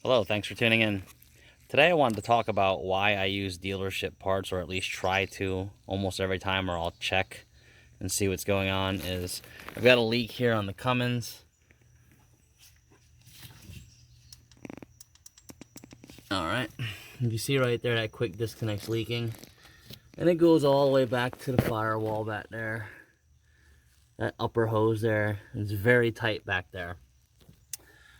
Hello, thanks for tuning in. Today I wanted to talk about why I use dealership parts, or at least try to almost every time, or I'll check and see what's going on. I've got a leak here on the Cummins. Alright, you see right there that quick disconnect's leaking. And it goes all the way back to the firewall back there. That upper hose there is very tight back there.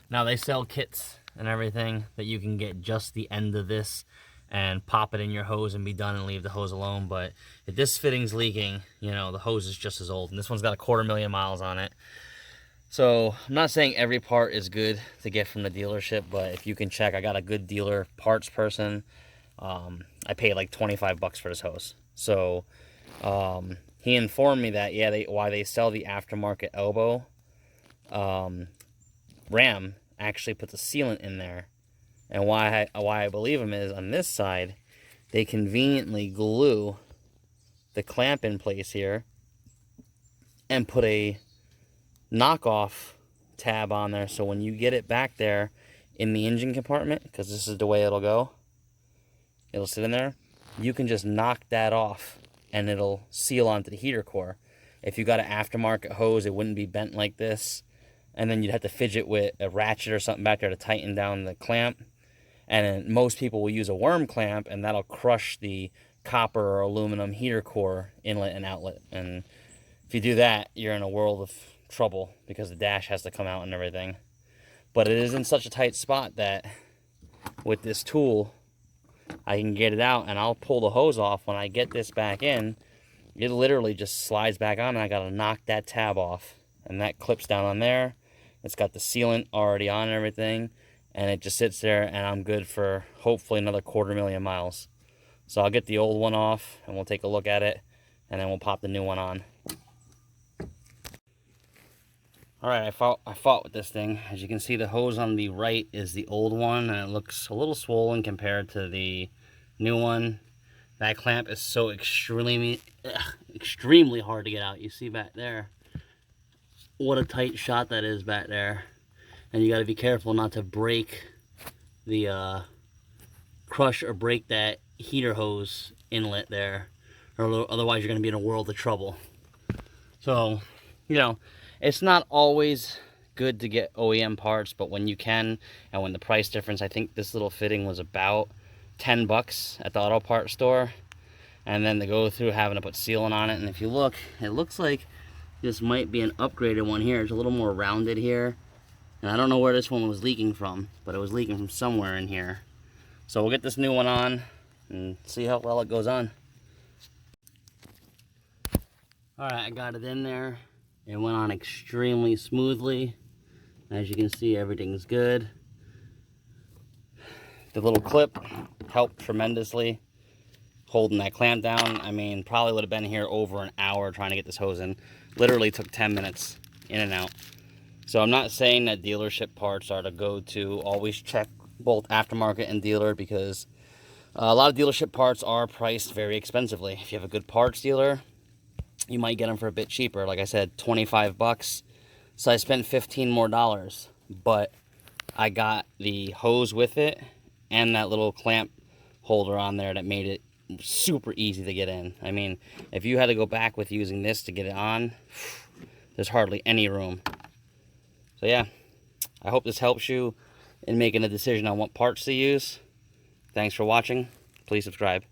Now they sell kits and everything that you can get just the end of this and pop it in your hose and be done and leave the hose alone. But if this fitting's leaking, you know, the hose is just as old. And this one's got 250,000 miles on it. So I'm not saying every part is good to get from the dealership, but if you can check, I got a good dealer parts person. I paid like 25 bucks for this hose. So he informed me that, yeah, why they sell the aftermarket elbow ram actually puts a sealant in there. And why I believe him is, on this side, they conveniently glue the clamp in place here and put a knockoff tab on there, so when you get it back there in the engine compartment, because this is the way it'll go, it'll sit in there, you can just knock that off and it'll seal onto the heater core. If you got an aftermarket hose, it wouldn't be bent like this, and then you'd have to fidget with a ratchet or something back there to tighten down the clamp. And then most people will use a worm clamp, and that'll crush the copper or aluminum heater core inlet and outlet. And if you do that, you're in a world of trouble because the dash has to come out and everything. But it is in such a tight spot that with this tool, I can get it out, and I'll pull the hose off. When I get this back in, it literally just slides back on, and I gotta knock that tab off. And that clips down on there. It's got the sealant already on and everything, and it just sits there, and I'm good for hopefully another 250,000 miles. So I'll get the old one off, and we'll take a look at it, and then we'll pop the new one on. Alright, I fought with this thing. As you can see, the hose on the right is the old one, and it looks a little swollen compared to the new one. That clamp is so extremely hard to get out. You see back there what a tight shot that is back there. And you got to be careful not to break the crush or break that heater hose inlet there, or otherwise you're going to be in a world of trouble. So, you know, it's not always good to get OEM parts, but when you can, and when the price difference, I think this little fitting was about 10 bucks at the auto parts store, and then to go through having to put sealant on it. And if you look, it looks like this might be an upgraded one here. It's a little more rounded here. And I don't know where this one was leaking from, but it was leaking from somewhere in here. So we'll get this new one on and see how well it goes on. Alright, I got it in there. It went on extremely smoothly. As you can see, everything's good. The little clip helped tremendously holding that clamp down. I mean, probably would have been here over an hour trying to get this hose in. Literally took 10 minutes in and out. So I'm not saying that dealership parts are to go to. Always check both aftermarket and dealer, because a lot of dealership parts are priced very expensively. If you have a good parts dealer, you might get them for a bit cheaper. Like I said, 25 bucks. So I spent $15 more, but I got the hose with it and that little clamp holder on there that made it super easy to get in. I mean, if you had to go back with using this to get it on, there's hardly any room. So yeah, I hope this helps you in making a decision on what parts to use. Thanks for watching. Please subscribe.